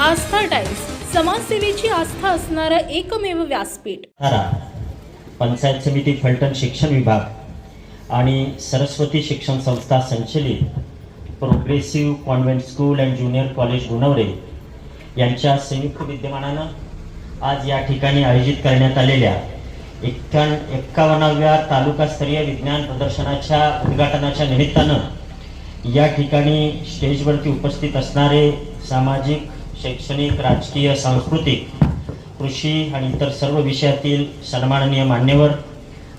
आस्था times, समाजसेवेची आस्था असणारं एकमेव व्यासपीठ. पंचायत समिती फलटण शिक्षण विभाग आणि सरस्वती शिक्षण संस्था संचलित progressive convent school and junior college Gunaware यांच्या संयुक्त विद्यमानानं आज या ठिकाणी आयोजित करण्यात आलेल्या 51व्या तालुकास्तरीय विज्ञान प्रदर्शनाच्या उद्घाटनाच्या निमित्तानं या ठिकाणी स्टेजवरती उपस्थित असणारे सामाजिक, शैक्षणिक, राजकीय, सांस्कृतिक, कृषी आणि इतर सर्व विषयातील सन्माननीय मान्यवर,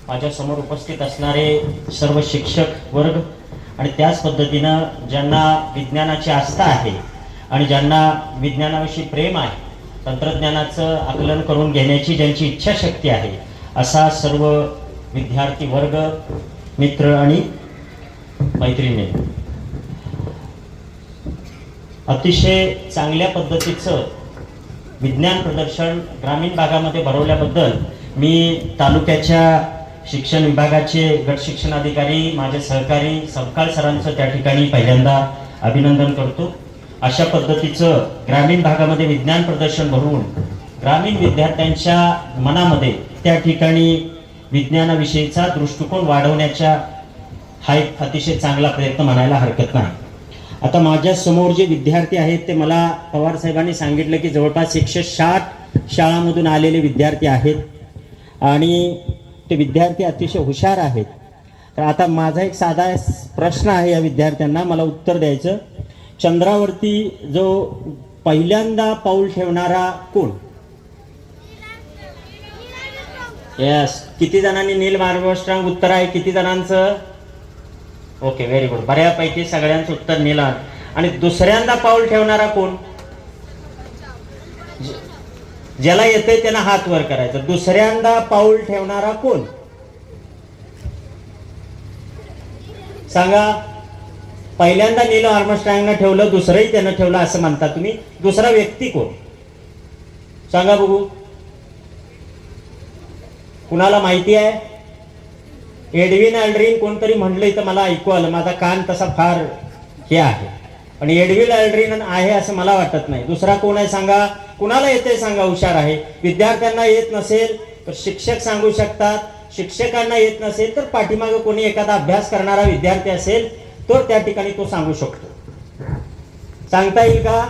माझ्यासमोर उपस्थित असणारे सर्व शिक्षक वर्ग आणि त्याच पद्धतीनं ज्यांना विज्ञानाची आस्था आहे आणि ज्यांना विज्ञानाविषयी प्रेम आहे, तंत्रज्ञानाचं आकलन करून घेण्याची ज्यांची इच्छाशक्ती आहे, असा सर्व विद्यार्थी वर्ग, मित्र आणि मैत्रिणी, अतिशय चांगल्या पद्धतीचं विज्ञान प्रदर्शन ग्रामीण भागामध्ये भरवल्याबद्दल मी तालुक्याच्या शिक्षण विभागाचे गट शिक्षणाधिकारी, माझे सहकारी सपकाळ सरांचं त्या ठिकाणी पहिल्यांदा अभिनंदन करतो. अशा पद्धतीचं ग्रामीण भागामध्ये विज्ञान प्रदर्शन भरवून ग्रामीण विद्यार्थ्यांच्या मनामध्ये त्या ठिकाणी विज्ञानाविषयीचा दृष्टिकोन वाढवण्याचा हा एक अतिशय चांगला प्रयत्न म्हणायला हरकत नाही. आता माझ्या समोर जे विद्यार्थी आहेत ते मला पवार साहेबांनी सांगितलं की जवळपास 160 शाळांमधून आलेले विद्यार्थी आहेत आणि ते विद्यार्थी अतिशय हुशार आहेत. तर आता माझा एक साधा प्रश्न आहे या विद्यार्थ्यांना, मला उत्तर द्यायचं. चंद्रावरती जो पहिल्यांदा पाऊल ठेवणारा कोण? यस. किती जणांनी नील आर्मस्ट्रॉंग उत्तर आहे? किती जणांचं? Okay, very good. बऱ्यापैकी सगळ्यांचं उत्तर नील. आणि दुसऱ्यांदा पाऊल ठेवणारा कोण? ज्याला येते त्यानं हात वर करायचा. दुसऱ्यांदा पाऊल ठेवणारा कोण सांगा? पहिल्यांदा नील आर्मस्ट्रॉंगनं ठेवलं, दुसरंही त्यानं ठेवलं असं म्हणता तुम्ही. दुसरा व्यक्ती कोण सांगा बघू? कुणाला माहिती आहे? एडविन अल्ड्रिन कोणतरी म्हणलं इथं, मला ऐकू आलं. माझा कान तसा फार हे आहे, पण एडविन अल्ड्रिन आहे असं मला वाटत नाही. दुसरा कोण आहे सांगा? कुणाला येते सांगा? हुशार आहे. विद्यार्थ्यांना येत नसेल तर शिक्षक सांगू शकतात. शिक्षकांना येत नसेल तर पाठीमागे कोणी एखादा अभ्यास करणारा विद्यार्थी असेल तर त्या ठिकाणी तो सांगू शकतो. सांगता येईल का?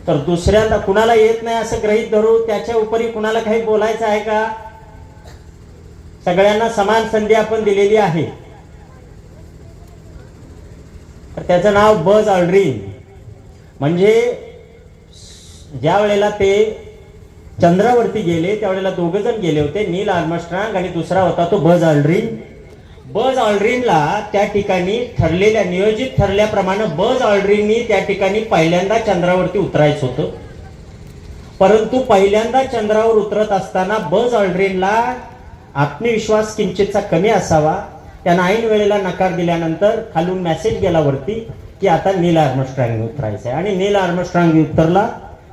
तर दुसऱ्यांदा कुणाला येत नाही असं गृहीत धरू, त्याच्या उपरी कुणाला काही बोलायचं आहे का? सगळ्यांना समान संधी आपण दिलेली आहे. तर त्याचं नाव बज ऑल्ड्रिन. म्हणजे ज्या वेळेला ते चंद्रावरती गेले त्यावेळेला दोघ जण गेले होते, नील आर्मस्ट्रॉंग आणि दुसरा होता तो बज ऑल्ड्रिन. बज ऑल्ड्रिनला त्या ठिकाणी ठरलेल्या नियोजित ठरल्याप्रमाणे बज ऑल्ड्रिननी त्या ठिकाणी पहिल्यांदा चंद्रावरती उतरायचं होतं. परंतु पहिल्यांदा चंद्रावर उतरत असताना बज ऑल्ड्रिनला आत्मविश्वास किंचितचा कमी असावा. त्यानं ऐन वेळेला नकार दिल्यानंतर खालून मेसेज गेला वरती की आता नील आर्मस्ट्रॉंगने उतरायचं आहे. आणि नील आर्मस्ट्रॉंग उतरला.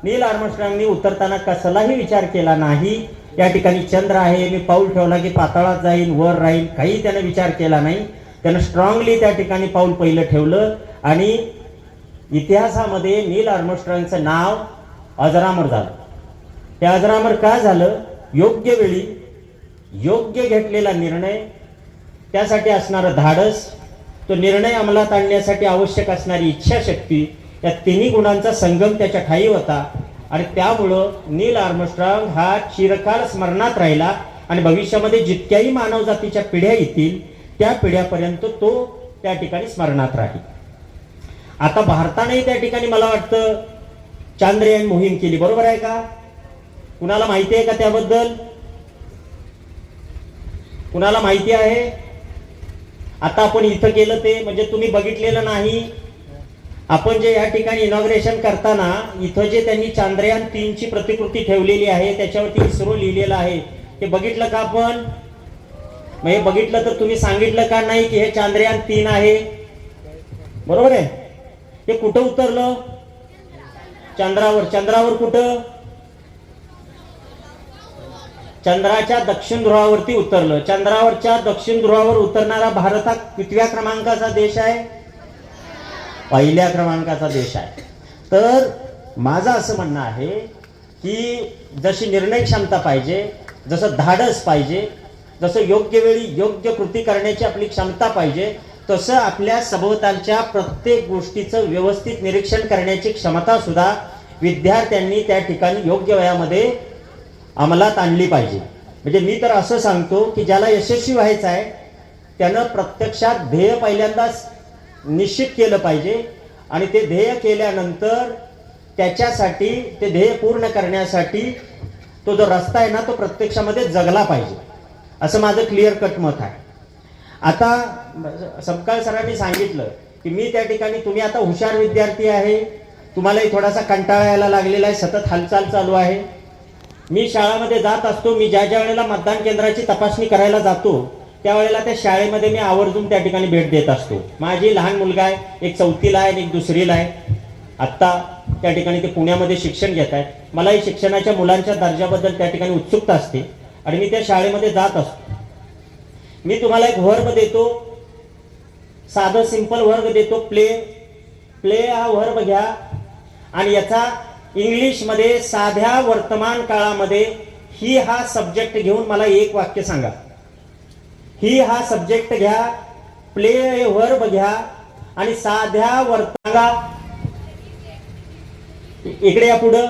नील आर्मस्ट्रॉंगने उतरताना कसलाही विचार केला नाही या ठिकाणी चंद्र आहे, मी पाऊल ठेवला की पाताळात जाईल, वर राहील, काही त्याने विचार केला नाही. त्यानं स्ट्रॉंगली त्या ठिकाणी पाऊल पहिलं ठेवलं आणि इतिहासामध्ये नील आर्मस्ट्रॉंगचं नाव अजरामर झालं. ते अजरामर का झालं? योग्य वेळी योग्य घेतलेला निर्णय, त्यासाठी असणारं धाडस, तो निर्णय अंमलात आणण्यासाठी आवश्यक असणारी इच्छाशक्ती, या तिन्ही गुणांचा संगम त्याच्या ठाई होता. आणि त्यामुळं नील आर्मस्ट्रॉंग हा चिरकाल स्मरणात राहिला आणि भविष्यामध्ये जितक्याही मानवजातीच्या पिढ्या येतील त्या पिढ्यापर्यंत तो त्या ठिकाणी स्मरणात राहील. आता भारताने त्या ठिकाणी मला वाटतं चांद्रयान मोहीम केली, बरोबर आहे का? कुणाला माहिती आहे का त्याबद्दल? कुणाला माहिती आहे? आता आपण इथं केलं ते म्हणजे तुम्ही बघितलेलं नाही. आपण जे या ठिकाणी इनॉग्रेशन करताना इथं जे त्यांनी चांद्रयान 3ची प्रतिकृती ठेवलेली आहे त्याच्यावरती इस्रो लिहिलेलं आहे, ते बघितलं का आपण? मग हे बघितलं तर तुम्ही सांगितलं का नाही की हे चांद्रयान 3 आहे? बरोबर आहे. ते कुठं उतरलं? चंद्रावर. चंद्रावर कुठं? चंद्राच्या दक्षिण ध्रुवावरती उतरलं. चंद्रावरच्या दक्षिण ध्रुवावर उतरणारा भारत हा कितव्या क्रमांकाचा देश आहे? पहिल्या क्रमांकाचा देश आहे. तर माझं असं म्हणणं आहे की जशी निर्णय क्षमता पाहिजे, जसं धाडस पाहिजे, जसं योग्य वेळी योग्य कृती करण्याची आपली क्षमता पाहिजे, तसं आपल्या सभोवतालच्या प्रत्येक गोष्टीचं व्यवस्थित निरीक्षण करण्याची क्षमता सुद्धा विद्यार्थ्यांनी त्या ठिकाणी योग्य वयामध्ये अंमलात आणली पाहिजे. म्हणजे मी तर असं सांगतो की ज्याला यशस्वी व्हायचं आहे त्यानं प्रत्यक्षात ध्येय पहिल्यांदाच निश्चित केलं पाहिजे आणि ते ध्येय केल्यानंतर त्याच्यासाठी ते ध्येय पूर्ण करण्यासाठी तो जो रस्ता आहे ना तो प्रत्यक्षामध्ये जगला पाहिजे, असं माझं क्लिअर कट मत आहे. आता सपकाळ सरांनी सांगितलं की मी त्या ठिकाणी, तुम्ही आता हुशार विद्यार्थी आहे, तुम्हालाही थोडासा कंटाळा यायला लागलेला आहे, सतत हालचाल चालू आहे. मी शाळामध्ये जात असतो, मी ज्या ज्या वेळेला मतदान केंद्राची तपासणी करायला जातो त्यावेळेला त्या शाळेमध्ये मी आवर्जून त्या ठिकाणी भेट देत असतो. माझी लहान मुलगा आहे, एक 4थीला आहे आणि एक 2रीला आहे. आत्ता त्या ठिकाणी ते पुण्यामध्ये शिक्षण घेत आहेत. मलाही शिक्षणाच्या मुलांच्या दर्जाबद्दल त्या ठिकाणी उत्सुकता असते आणि मी त्या शाळेमध्ये जात असतो. मी तुम्हाला एक वर्ग देतो, साधं सिंपल वर्ग देतो, प्ले हा वर्ग घ्या आणि याचा इंग्लिशमध्ये साध्या वर्तमान काळामध्ये ही हा सब्जेक्ट घेऊन मला एक वाक्य सांगा. ही हा सब्जेक्ट घ्या, प्ले वर्ब घ्या आणि साध्या वर्तमाना, इकडे या पुढं,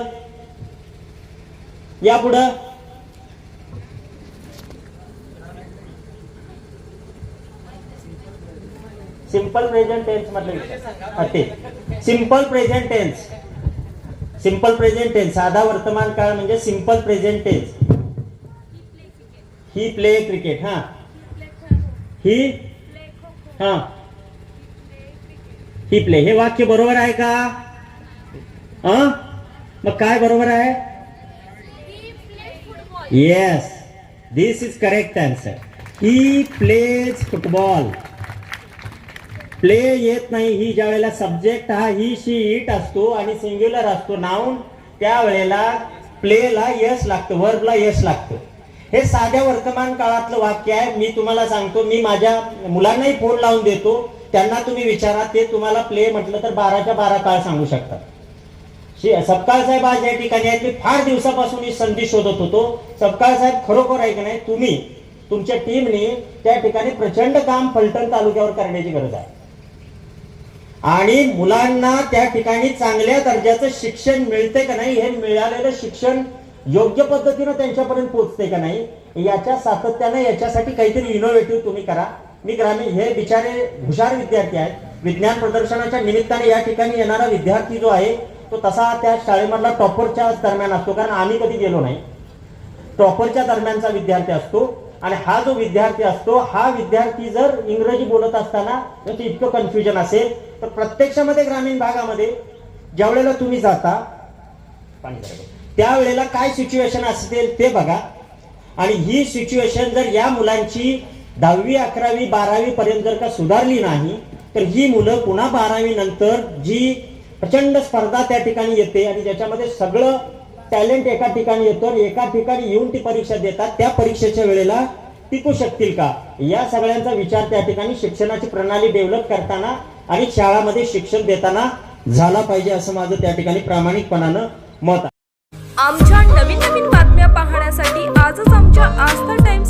या पुढं. सिंपल प्रेझेंट टेन्स म्हटलं ते simple present tense, simple present tense साधा वर्तमान काळ म्हणजे simple present tense. He play cricket, हा ही, हा ही प्ले, हे वाक्य बरोबर आहे का? मग काय बरोबर आहे? Yes, this is correct answer. He plays football. Play येत नाही, ही ज्या वेळेला सब्जेक्ट हा ही शी इट असतो आणि सिंग्युलर असतो नाउन, त्यावेळेला प्लेला यस लागतं, वर्बला यस लागतं. हे साध्या वर्तमान काळातलं वाक्य आहे. मी तुम्हाला सांगतो, मी माझ्या मुलांनाही फोन लावून देतो, त्यांना तुम्ही विचारा, ते तुम्हाला प्ले म्हटलं तर 12च्या 12 काळ सांगू शकतात. सपकाळ साहेब आज या ठिकाणी आहेत. मी फार दिवसापासून ही संधी शोधत होतो. सपकाळ साहेब खरोखर आहे की नाही, तुम्ही तुमच्या टीमने त्या ठिकाणी प्रचंड काम फलटण तालुक्यावर करण्याची गरज आहे आणि मुलांना त्या ठिकाणी चांगल्या दर्जाचं शिक्षण मिळते का नाही, हे मिळालेलं शिक्षण योग्य पद्धतीनं त्यांच्यापर्यंत पोहोचते का नाही, याच्या सातत्याने याच्यासाठी काहीतरी इनोव्हेटिव्ह तुम्ही करा. मी ग्रामीण, हे बिचारे हुशार विद्यार्थी आहेत. विज्ञान प्रदर्शनाच्या निमित्ताने या ठिकाणी येणारा विद्यार्थी जो आहे तो तसा त्या शाळेमधला टॉपरच्या दरम्यान असतो, कारण आम्ही कधी गेलो नाही. टॉपरच्या दरम्यानचा विद्यार्थी असतो आणि हा जो विद्यार्थी असतो, हा विद्यार्थी जर इंग्रजी बोलत असताना त्याचं इतकं कन्फ्युजन असेल तर प्रत्यक्षामध्ये ग्रामीण भागामध्ये ज्या वेळेला तुम्ही जाता त्यावेळेला काय सिच्युएशन असेल ते बघा. आणि ही सिच्युएशन जर या मुलांची 10वी 11वी 12वी पर्यंत जर का सुधारली नाही तर ही मुलं पुन्हा 12वी नंतर जी प्रचंड स्पर्धा त्या ठिकाणी येते आणि ज्याच्यामध्ये सगळं टॅलेंट एका ठिकाणी येतो आणि एका ठिकाणी येऊन ती परीक्षा देतात, त्या परीक्षेच्या वेळेला टिकू शकतील का, या सगळ्यांचा विचार त्या ठिकाणी शिक्षणाची प्रणाली डेव्हलप करताना आणि शाळामध्ये शिक्षण देताना झाला पाहिजे, असं माझं त्या ठिकाणी प्रामाणिकपणानं मत आहे. आमच्या नवीन बातम्या पाहण्यासाठी आजच आमच्या आस्था टाइम्स